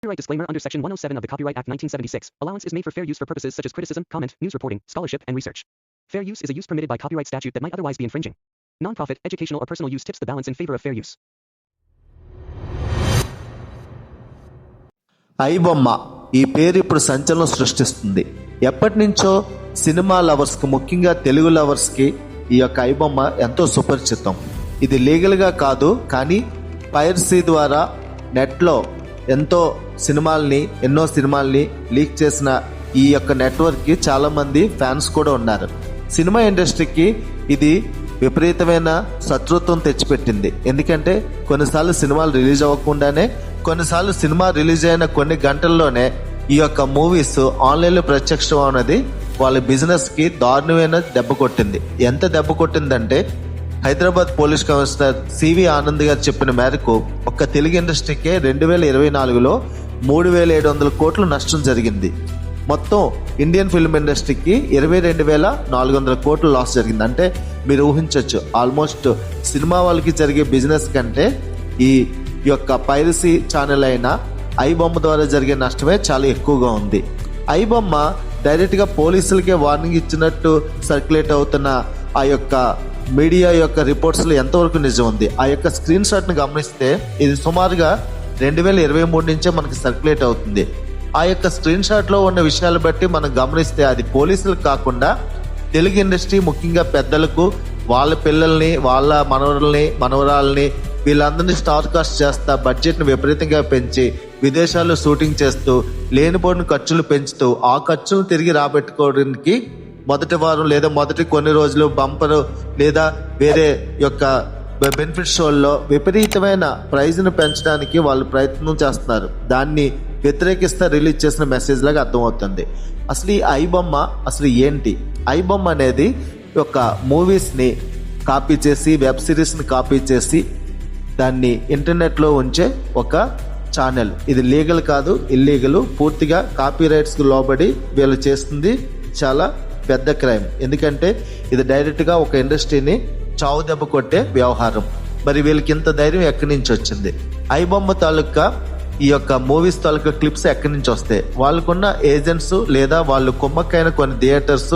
Copyright disclaimer under Section 107 of the Copyright Act 1976. Allowance is made for fair use for purposes such as criticism, comment, news reporting, scholarship, and research. Fair use is a use permitted by copyright statute that might otherwise be infringing. Non-profit, educational or personal use tips the balance in favor of fair use. IBomma ఈ పేరు ఇప్పుడు సంచలనం సృష్టిస్తుంది. ఎప్పటి నుంచో cinema లవర్స్కి, ముఖ్యంగా తెలుగు లవర్స్కి ఈ యొక్క ఐబొమ్మ ఎంతో సుపరిచితం. ఇది లీగల్గా కాదు, కానీ పైరసీ ద్వారా నెట్లో ఎన్నో సినిమాల్ని లీక్ చేసిన ఈ యొక్క నెట్వర్క్కి చాలామంది ఫ్యాన్స్ కూడా ఉన్నారు. సినిమా ఇండస్ట్రీకి ఇది విపరీతమైన శత్రుత్వం తెచ్చిపెట్టింది. ఎందుకంటే కొన్నిసార్లు సినిమాలు రిలీజ్ అవ్వకుండానే, కొన్నిసార్లు సినిమా రిలీజ్ అయిన కొన్ని గంటల్లోనే ఈ యొక్క మూవీస్ ఆన్లైన్లో ప్రత్యక్షం అనేది వాళ్ళ బిజినెస్కి దారుణమైన దెబ్బ కొట్టింది. ఎంత దెబ్బ కొట్టిందంటే, Hyderabad police commissioner C V Anand గారు చెప్పిన మేరకు ఒక్క తెలుగు ఇండస్ట్రీకే 2024లో 3,700 కోట్ల నష్టం జరిగింది. మొత్తం ఇండియన్ ఫిల్మ్ ఇండస్ట్రీకి 22,400 కోట్ల లాస్ జరిగింది. అంటే మీరు ఊహించవచ్చు, ఆల్మోస్ట్ సినిమా వాళ్ళకి జరిగే బిజినెస్ కంటే ఈ యొక్క పైరసీ ఛానల్ అయిన ఐబొమ్మ ద్వారా జరిగే నష్టమే చాలా ఎక్కువగా ఉంది. ఐబొమ్మ డైరెక్ట్గా పోలీసులకే వార్నింగ్ ఇచ్చినట్టు సర్క్యులేట్ అవుతున్న ఆ యొక్క మీడియా యొక్క రిపోర్ట్స్లో ఎంతవరకు నిజం ఉంది? ఆ యొక్క స్క్రీన్ షాట్ని గమనిస్తే ఇది సుమారుగా 2023 నుంచే మనకి సర్క్యులేట్ అవుతుంది. ఆ యొక్క స్క్రీన్ షాట్లో ఉన్న విషయాలు బట్టి మనం గమనిస్తే అది పోలీసులకు కాకుండా తెలుగు ఇండస్ట్రీ, ముఖ్యంగా పెద్దలకు, వాళ్ళ పిల్లల్ని, వాళ్ళ మనవరాల్ని వీళ్ళందరినీ స్టార్ కాస్ట్ చేస్తా బడ్జెట్ని విపరీతంగా పెంచి విదేశాల్లో షూటింగ్ చేస్తూ లేనిపోయిన ఖర్చులు పెంచుతూ ఆ ఖర్చులు తిరిగి రాబెట్టుకోవడానికి మొదటి వారం లేదా మొదటి కొన్ని రోజులు బంపరు లేదా వేరే యొక్క బెనిఫిట్ షోల్లో విపరీతమైన ప్రైజ్ను పెంచడానికి వాళ్ళు ప్రయత్నం చేస్తున్నారు. దాన్ని వ్యతిరేకిస్తే రిలీజ్ చేసిన మెసేజ్ లాగా అర్థమవుతుంది. అసలు ఈ ఐబొమ్మ అసలు ఏంటి? ఐబొమ్మ అనేది ఒక మూవీస్ని కాపీ చేసి, వెబ్ సిరీస్ని కాపీ చేసి దాన్ని ఇంటర్నెట్లో ఉంచే ఒక ఛానల్. ఇది లీగల్ కాదు, ఇల్లీగల్. పూర్తిగా కాపీ రైట్స్కి లోబడి వీళ్ళు చేస్తుంది చాలా పెద్ద క్రైమ్. ఎందుకంటే ఇది డైరెక్ట్గా ఒక ఇండస్ట్రీని చావు దెబ్బ కొట్టే వ్యవహారం. మరి వీళ్ళకి ఇంత ధైర్యం ఎక్కడి నుంచి వచ్చింది? ఐబొమ్మ తాలూకా ఈ యొక్క మూవీస్ తాలూకా క్లిప్స్ ఎక్కడి నుంచి వస్తాయి? వాళ్ళకున్న ఏజెంట్స్ లేదా వాళ్ళు కుమ్మక్కైన కొన్ని థియేటర్స్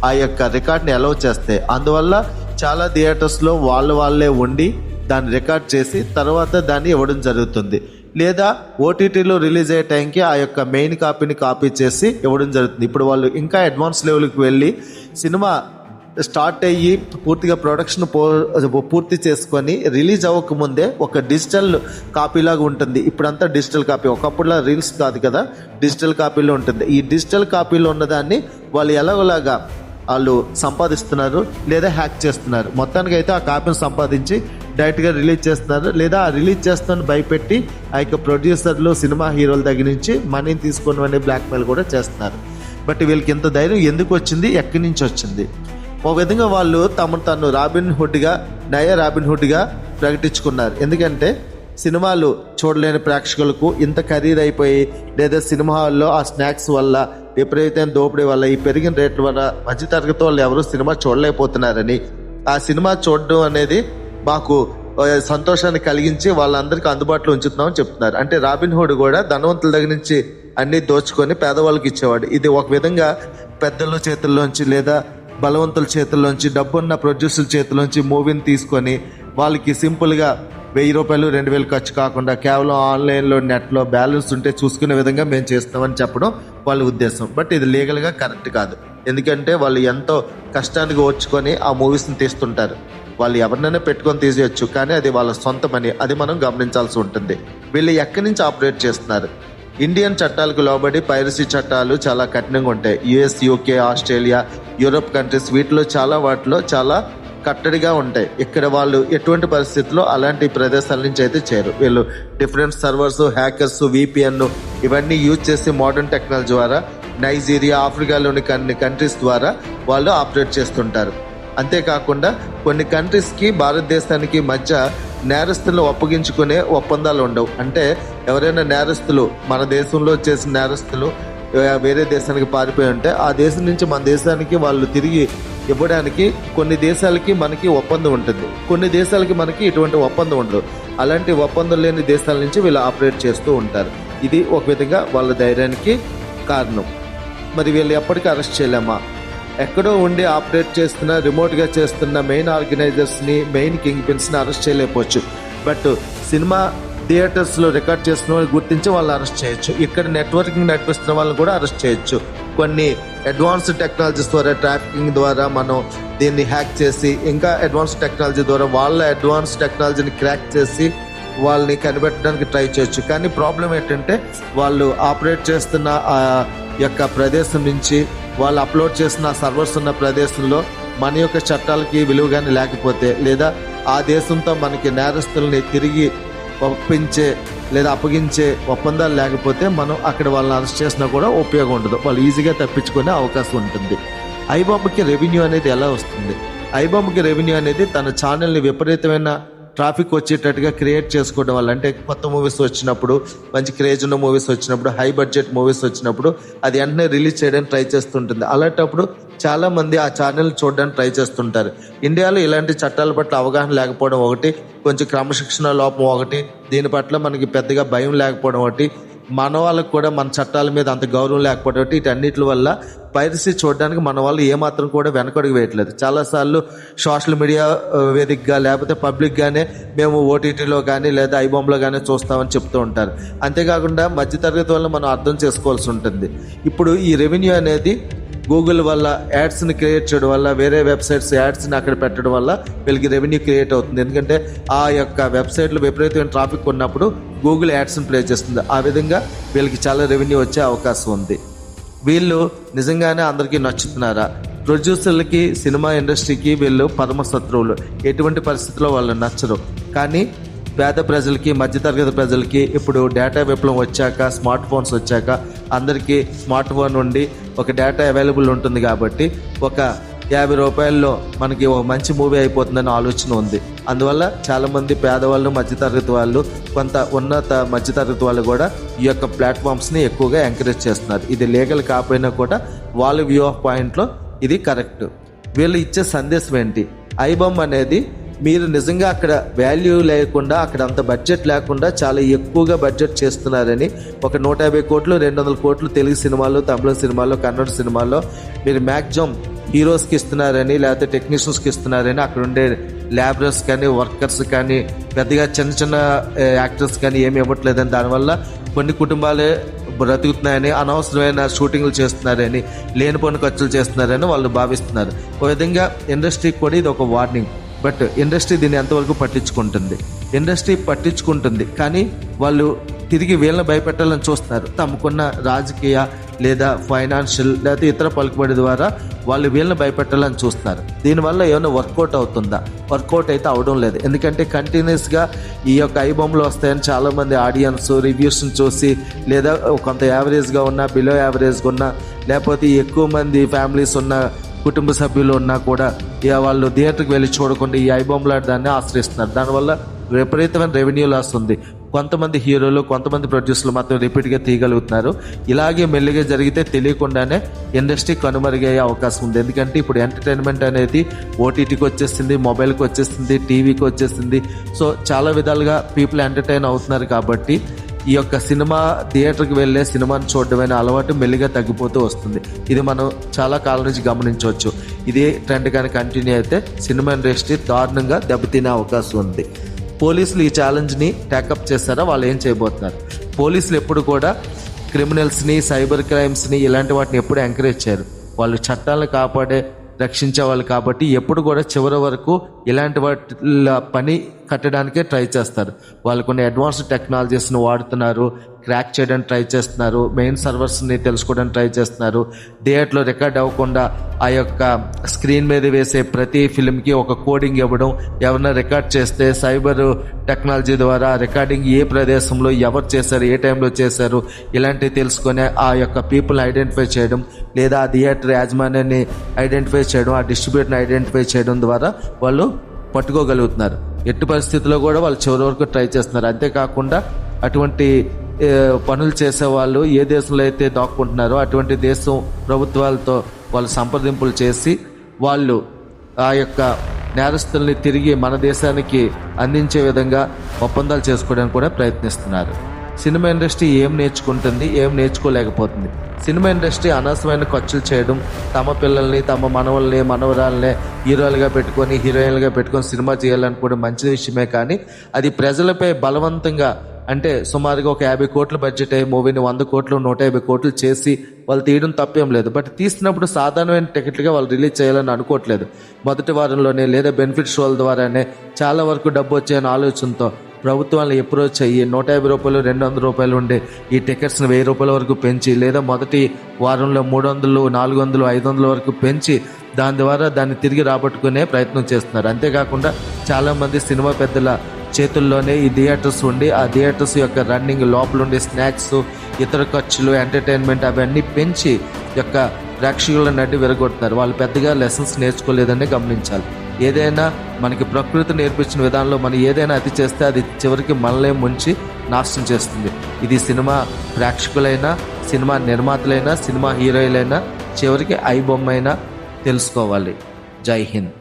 ఆ యొక్క రికార్డ్ని అలౌ చేస్తాయి. అందువల్ల చాలా థియేటర్స్లో వాళ్ళే ఉండి దాన్ని రికార్డ్ చేసి తర్వాత దాన్ని ఇవ్వడం జరుగుతుంది. లేదా ఓటీటీలో రిలీజ్ అయ్యే టైంకి ఆ యొక్క మెయిన్ కాపీని కాపీ చేసి ఇవ్వడం జరుగుతుంది. ఇప్పుడు వాళ్ళు ఇంకా అడ్వాన్స్ లెవెల్కి వెళ్ళి సినిమా స్టార్ట్ అయ్యి పూర్తిగా ప్రొడక్షన్ పూర్తి చేసుకొని రిలీజ్ అవ్వకముందే ఒక డిజిటల్ కాపీలాగా ఉంటుంది. ఇప్పుడంతా డిజిటల్ కాపీ, ఒకప్పుడులా రీల్స్ కాదు కదా, డిజిటల్ కాపీలో ఉంటుంది. ఈ డిజిటల్ కాపీలో ఉన్నదాన్ని వాళ్ళు ఎలాగోలాగా వాళ్ళు సంపాదిస్తున్నారు లేదా హ్యాక్ చేస్తున్నారు. మొత్తానికి అయితే ఆ కాపీని సంపాదించి డైరెక్ట్గా రిలీజ్ చేస్తున్నారు. లేదా ఆ రిలీజ్ చేస్తాను భయపెట్టి ఆ యొక్క ప్రొడ్యూసర్లు, సినిమా హీరోల దగ్గర నుంచి మనీని తీసుకొని అనే బ్లాక్మెయిల్ కూడా చేస్తున్నారు. బట్ వీళ్ళకి ఇంత ధైర్యం ఎందుకు వచ్చింది? ఎక్కడి నుంచి వచ్చింది? ఒక విధంగా వాళ్ళు తను నయా రాబిన్ హుడ్గా ప్రకటించుకున్నారు. ఎందుకంటే సినిమాలు చూడలేని ప్రేక్షకులకు ఇంత ఖరీదు అయిపోయి, లేదా సినిమా హాల్లో ఆ స్నాక్స్ వల్ల, విపరీతమైన దోపిడీ వల్ల, ఈ పెరిగిన రేట్ల వల్ల మధ్యతరగతి వాళ్ళు ఎవరు సినిమా చూడలేకపోతున్నారని, ఆ సినిమా చూడడం అనేది మాకు సంతోషాన్ని కలిగించి వాళ్ళందరికీ అందుబాటులో ఉంచుతున్నామని చెప్తున్నారు. అంటే రాబిన్ హుడ్ కూడా ధనవంతుల దగ్గర నుంచి అన్ని దోచుకొని పేదవాళ్ళకి ఇచ్చేవాడు. ఇది ఒక విధంగా పెద్దల చేతుల్లోంచి లేదా బలవంతుల చేతుల్లోంచి, డబ్బున్న ప్రొడ్యూసర్ల చేతుల్లోంచి మూవీని తీసుకొని వాళ్ళకి సింపుల్గా 1,000 రూపాయలు 2,000 ఖర్చు కాకుండా కేవలం ఆన్లైన్లో, నెట్లో బ్యాలెన్స్ ఉంటే చూసుకునే విధంగా మేము చేస్తామని చెప్పడం వాళ్ళ ఉద్దేశం. బట్ ఇది లీగల్గా కరెక్ట్ కాదు. ఎందుకంటే వాళ్ళు ఎంతో కష్టానికి ఓర్చుకొని ఆ మూవీస్ని తీస్తుంటారు. వాళ్ళు ఎవరినైనా పెట్టుకొని తీసేయచ్చు, కానీ అది వాళ్ళ సొంత మనీ. అది మనం గమనించాల్సి ఉంటుంది. వీళ్ళు ఎక్కడి నుంచి ఆపరేట్ చేస్తున్నారు? ఇండియన్ చట్టాలకు లోబడి పైరసీ చట్టాలు చాలా కఠినంగా ఉంటాయి. US, UK, Australia, Europe countries వాటిలో చాలా కట్టడిగా ఉంటాయి. ఇక్కడ వాళ్ళు ఎటువంటి పరిస్థితుల్లో అలాంటి ప్రదేశాల నుంచి అయితే చేరు. వీళ్ళు డిఫరెంట్ సర్వర్స్, హ్యాకర్స్, VPN ఇవన్నీ యూజ్ చేసి మోడర్న్ టెక్నాలజీ ద్వారా నైజీరియా, ఆఫ్రికాలోని కొన్ని కంట్రీస్ ద్వారా వాళ్ళు ఆపరేట్ చేస్తుంటారు. అంతేకాకుండా కొన్ని కంట్రీస్కి, భారతదేశానికి మధ్య నేరస్తులను అప్పగించుకునే ఒప్పందాలు ఉండవు. అంటే ఎవరైనా నేరస్తులు, మన దేశంలో చేసిన నేరస్తులు వేరే దేశానికి పారిపోయి ఉంటే ఆ దేశం నుంచి మన దేశానికి వాళ్ళు తిరిగి ఇవ్వడానికి కొన్ని దేశాలకి మనకి ఒప్పందం ఉంటుంది, కొన్ని దేశాలకి మనకి ఇటువంటి ఒప్పందం ఉండదు. అలాంటి ఒప్పందం లేని దేశాల నుంచి వీళ్ళు ఆపరేట్ చేస్తూ ఉంటారు. ఇది ఒక విధంగా వాళ్ళ ధైర్యానికి కారణం. మరి వీళ్ళు ఎప్పటికీ అరెస్ట్ చేయలేమా? ఎక్కడో ఉండి ఆపరేట్ చేస్తున్న, రిమోట్గా చేస్తున్న మెయిన్ ఆర్గనైజర్స్ని, మెయిన్ కింగ్ పిన్స్ని అరెస్ట్ చేయలేకపోవచ్చు. బట్ సినిమా థియేటర్స్లో రికార్డ్ చేస్తున్న వాళ్ళు గుర్తించి వాళ్ళని అరెస్ట్ చేయొచ్చు. ఇక్కడ నెట్వర్కింగ్ నడిపిస్తున్న వాళ్ళని కూడా అరెస్ట్ చేయొచ్చు. కొన్ని అడ్వాన్స్డ్ టెక్నాలజీస్ ద్వారా, ట్రాకింగ్ ద్వారా మనం దీన్ని హ్యాక్ చేసి, ఇంకా అడ్వాన్స్ టెక్నాలజీ ద్వారా వాళ్ళ అడ్వాన్స్ టెక్నాలజీని క్రాక్ చేసి వాళ్ళని కనిపెట్టడానికి ట్రై చేయొచ్చు. కానీ ప్రాబ్లం ఏంటంటే వాళ్ళు ఆపరేట్ చేస్తున్న ఆ యొక్క ప్రదేశం నుంచి వాళ్ళు అప్లోడ్ చేసిన సర్వర్స్ ఉన్న ప్రదేశంలో మన యొక్క చట్టాలకి విలువ కానీ లేకపోతే, లేదా ఆ దేశంతో మనకి నేరస్తుల్ని తిరిగి ఒప్పించే లేదా అప్పగించే ఒప్పందాలు లేకపోతే మనం అక్కడ వాళ్ళని అరెస్ట్ చేసినా కూడా ఉపయోగం ఉండదు. వాళ్ళు ఈజీగా తప్పించుకునే అవకాశం ఉంటుంది. ఐబాంకి రెవెన్యూ అనేది ఎలా వస్తుంది? ఐబాంకి రెవెన్యూ అనేది తన ఛానల్ని విపరీతమైన ట్రాఫిక్ వచ్చేటట్టుగా క్రియేట్ చేసుకోవడం వల్ల, అంటే కొత్త మూవీస్ వచ్చినప్పుడు, మంచి క్రేజ్ ఉన్న మూవీస్ వచ్చినప్పుడు, హై బడ్జెట్ మూవీస్ వచ్చినప్పుడు అది వెంటనే రిలీజ్ చేయడానికి ట్రై చేస్తుంటుంది. అలాంటప్పుడు చాలా మంది ఆ ఛానల్ చూడడానికి ట్రై చేస్తుంటారు. ఇండియాలో ఇలాంటి చట్టాల పట్ల అవగాహన లేకపోవడం ఒకటి, కొంచెం క్రమశిక్షణ లోపం ఒకటి, దీని పట్ల మనకి పెద్దగా భయం లేకపోవడం ఒకటి, మన వాళ్ళకు కూడా మన చట్టాల మీద అంత గౌరవం లేకపోవడం ఒకటి, వీటన్నిటి వల్ల పైరసీ చూడడానికి మన వాళ్ళు ఏమాత్రం కూడా వెనకడుగు వేయట్లేదు. చాలాసార్లు సోషల్ మీడియా వేదికగా లేకపోతే పబ్లిక్గానే మేము ఓటీటీలో కానీ లేదా ఐబాంలో కానీ చూస్తామని చెప్తూ ఉంటారు. అంతేకాకుండా మధ్యతరగతి వల్ల మనం అర్థం చేసుకోవాల్సి ఉంటుంది. ఇప్పుడు ఈ రెవెన్యూ అనేది గూగుల్ వల్ల యాడ్స్ని క్రియేట్ చేయడం వల్ల, వేరే వెబ్సైట్స్ యాడ్స్ని అక్కడ పెట్టడం వల్ల వీళ్ళకి రెవెన్యూ క్రియేట్ అవుతుంది. ఎందుకంటే ఆ యొక్క వెబ్సైట్లో విపరీతమైన ట్రాఫిక్ ఉన్నప్పుడు గూగుల్ యాడ్స్ని ప్లే చేస్తుంది. ఆ విధంగా వీళ్ళకి చాలా రెవెన్యూ వచ్చే అవకాశం ఉంది. వీళ్ళు నిజంగానే అందరికీ నచ్చుతున్నారా? ప్రొడ్యూసర్లకి, సినిమా ఇండస్ట్రీకి వీళ్ళు పరమ శత్రువులు. ఎటువంటి పరిస్థితుల్లో వాళ్ళు నచ్చరు. కానీ పేద ప్రజలకి, మధ్యతరగతి ప్రజలకి ఇప్పుడు డేటా విప్లవం వచ్చాక, స్మార్ట్ ఫోన్స్ వచ్చాక అందరికీ స్మార్ట్ ఫోన్ నుండి ఒక డేటా అవైలబుల్ ఉంటుంది కాబట్టి ఒక 50 రూపాయల్లో మనకి ఒక మంచి మూవీ అయిపోతుందనే ఆలోచన ఉంది. అందువల్ల చాలామంది పేదవాళ్ళు, మధ్యతరగతి వాళ్ళు, కొంత ఉన్నత మధ్యతరగతి వాళ్ళు కూడా ఈ యొక్క ప్లాట్ఫామ్స్ని ఎక్కువగా ఎంకరేజ్ చేస్తున్నారు. ఇది లీగల్ కాకపోయినా కూడా వాళ్ళ వ్యూ ఆఫ్ పాయింట్లో ఇది కరెక్ట్. వీళ్ళు ఇచ్చే సందేశం ఏంటి? ఐబామ్ అనేది మీరు నిజంగా అక్కడ వాల్యూ లేకుండా, అక్కడ అంత బడ్జెట్ లేకుండా చాలా ఎక్కువగా బడ్జెట్ చేస్తున్నారని, ఒక 150 కోట్లు 200 కోట్లు తెలుగు సినిమాల్లో, తమిళ సినిమాల్లో, కన్నడ సినిమాల్లో మీరు మ్యాక్సిమం హీరోస్కి ఇస్తున్నారని, లేకపోతే టెక్నీషియన్స్కి ఇస్తున్నారని, అక్కడ ఉండే ల్యాబరర్స్ కానీ, వర్కర్స్ కానీ, పెద్దగా చిన్న చిన్న యాక్టర్స్ కానీ ఏమి ఇవ్వట్లేదని, దానివల్ల కొన్ని కుటుంబాలే బ్రతుకుతున్నాయని, అనవసరమైన షూటింగ్లు చేస్తున్నారని, లేనిపోని ఖర్చులు చేస్తున్నారని వాళ్ళు భావిస్తున్నారు. ఒక విధంగా ఇండస్ట్రీకి కూడా ఇది ఒక వార్నింగ్. బట్ ఇండస్ట్రీ దీన్ని ఎంతవరకు పట్టించుకుంటుంది? ఇండస్ట్రీ పట్టించుకుంటుంది, కానీ వాళ్ళు తిరిగి వీళ్ళని భయపెట్టాలని చూస్తున్నారు. తమకున్న రాజకీయ లేదా ఫైనాన్షియల్ లేదా ఇతర పలుకుబడి ద్వారా వాళ్ళు వీళ్ళని భయపెట్టాలని చూస్తున్నారు. దీనివల్ల ఏమైనా వర్కౌట్ అవుతుందా? వర్కౌట్ అయితే అవడం లేదు. ఎందుకంటే కంటిన్యూస్గా ఈ యొక్క ఐబాంలో వస్తాయని చాలామంది ఆడియన్స్ రివ్యూస్ని చూసి, లేదా కొంత యావరేజ్గా ఉన్నా, బిలో యావరేజ్గా ఉన్నా, లేకపోతే ఎక్కువ మంది ఫ్యామిలీస్ ఉన్న కుటుంబ సభ్యులు ఉన్నా కూడా వాళ్ళు థియేటర్కి వెళ్ళి చూడకుండా ఈ ఐబాంబ్ లాంటి దాన్ని ఆశ్రయిస్తున్నారు. దానివల్ల విపరీతమైన రెవెన్యూ లాస్ ఉంది. కొంతమంది హీరోలు, కొంతమంది ప్రొడ్యూసర్లు మాత్రం రిపీట్గా తీయగలుగుతున్నారు. ఇలాగే మెల్లిగా జరిగితే తెలియకుండానే ఇండస్ట్రీ కనుమరుగయ్యే అవకాశం ఉంది. ఎందుకంటే ఇప్పుడు ఎంటర్టైన్మెంట్ అనేది ఓటీటీకి వచ్చేసింది, మొబైల్కి వచ్చేసింది, టీవీకి వచ్చేసింది. సో చాలా విధాలుగా పీపుల్ ఎంటర్టైన్ అవుతున్నారు. కాబట్టి ఈ యొక్క సినిమా థియేటర్కి వెళ్ళే సినిమాని చూడడమైన అలవాటు మెల్లిగా తగ్గిపోతూ వస్తుంది. ఇది మనం చాలా కాలం నుంచి గమనించవచ్చు. ఇదే ట్రెండ్ కానీ కంటిన్యూ అయితే సినిమా ఇండస్ట్రీ దారుణంగా దెబ్బతినే అవకాశం ఉంది. పోలీసులు ఈ ఛాలెంజ్ని టేకప్ చేస్తారా? వాళ్ళు ఏం చేయబోతున్నారు? పోలీసులు ఎప్పుడు కూడా క్రిమినల్స్ని, సైబర్ క్రైమ్స్ని, ఇలాంటి వాటిని ఎప్పుడు ఎంకరేజ్ చేయరు. వాళ్ళు చట్టాలను కాపాడే, రక్షించే వాళ్ళు కాబట్టి ఎప్పుడు కూడా చివరి వరకు ఇలాంటి వాటి పని కట్టడానికే ట్రై చేస్తారు. వాళ్ళు కొన్ని అడ్వాన్స్డ్ టెక్నాలజీస్ని వాడుతున్నారు, క్రాక్ చేయడానికి ట్రై చేస్తున్నారు, మెయిన్ సర్వర్స్ని తెలుసుకోవడానికి ట్రై చేస్తున్నారు. థియేటర్లో రికార్డ్ అవ్వకుండా ఆ యొక్క స్క్రీన్ మీద వేసే ప్రతి ఫిల్మ్కి ఒక కోడింగ్ ఇవ్వడం, ఎవరైనా రికార్డ్ చేస్తే సైబర్ టెక్నాలజీ ద్వారా రికార్డింగ్ ఏ ప్రదేశంలో ఎవరు చేశారు, ఏ టైంలో చేశారు, ఇలాంటివి తెలుసుకొని ఆ యొక్క పీపుల్ని ఐడెంటిఫై చేయడం, లేదా ఆ థియేటర్ యాజమాన్యాన్ని ఐడెంటిఫై చేయడం, ఆ డిస్ట్రిబ్యూటర్ని ఐడెంటిఫై చేయడం ద్వారా వాళ్ళు పట్టుకోగలుగుతున్నారు. ఎట్టి పరిస్థితుల్లో కూడా వాళ్ళు చివరి వరకు ట్రై చేస్తున్నారు. అంతేకాకుండా అటువంటి పనులు చేసేవాళ్ళు ఏ దేశంలో అయితే దాక్కుంటున్నారో అటువంటి దేశం ప్రభుత్వాలతో వాళ్ళు సంప్రదింపులు చేసి వాళ్ళు ఆ యొక్క నేరస్తుల్ని తిరిగి మన దేశానికి అందించే విధంగా ఒప్పందాలు చేసుకోవడానికి కూడా ప్రయత్నిస్తున్నారు. సినిమా ఇండస్ట్రీ ఏం నేర్చుకుంటుంది, ఏం నేర్చుకోలేకపోతుంది. సినిమా ఇండస్ట్రీ అనవసరమైన ఖర్చులు చేయడం, తమ పిల్లల్ని, తమ మనవల్ని, మనవరాల్ని హీరోలుగా పెట్టుకొని, హీరోయిన్లుగా పెట్టుకొని సినిమా చేయాలనుకోవడం మంచి విషయమే. కానీ అది ప్రజలపై బలవంతంగా, అంటే సుమారుగా ఒక 50 కోట్ల బడ్జెట్ అయ్యే మూవీని 100 కోట్లు 150 కోట్లు చేసి వాళ్ళు తీయడం తప్పేం లేదు. బట్ తీసినప్పుడు సాధారణమైన టికెట్లుగా వాళ్ళు రిలీజ్ చేయాలని అనుకోవట్లేదు. మొదటి వారంలోనే లేదా బెనిఫిట్ షోల ద్వారానే చాలా వరకు డబ్బు వచ్చాయని ఆలోచనతో ప్రభుత్వాలను అప్రోచ్ అయ్యి 150 రూపాయలు 200 రూపాయలు ఉండే ఈ టికెట్స్ని 1000 రూపాయల వరకు పెంచి, లేదా మొదటి వారంలో 300 400 500 వరకు పెంచి దాని ద్వారా దాన్ని తిరిగి రాబట్టుకునే ప్రయత్నం చేస్తున్నారు. అంతేకాకుండా చాలామంది సినిమా పెద్దల చేతుల్లోనే ఈ థియేటర్స్ ఉండి, ఆ థియేటర్స్ యొక్క రన్నింగ్, లోపల ఉండే స్నాక్స్, ఇతర ఖర్చులు, ఎంటర్టైన్మెంట్ అవన్నీ పెంచి యొక్క ప్రేక్షకులను నడ్డి విరగొడుతున్నారు. వాళ్ళు పెద్దగా లెసన్స్ నేర్చుకోలేదని గమనించాలి. ఏదైనా మనకి ప్రకృతి నేర్పించిన విధానంలో మనం ఏదైనా అతి చేస్తే అది చివరికి మనల్ని ముంచి నాశనం చేస్తుంది. ఇది సినిమా ప్రేక్షకులైనా, సినిమా నిర్మాతలైనా, సినిమా హీరోయిలైనా చివరికి ఐ బొమ్మైనా తెలుసుకోవాలి. జై హింద్.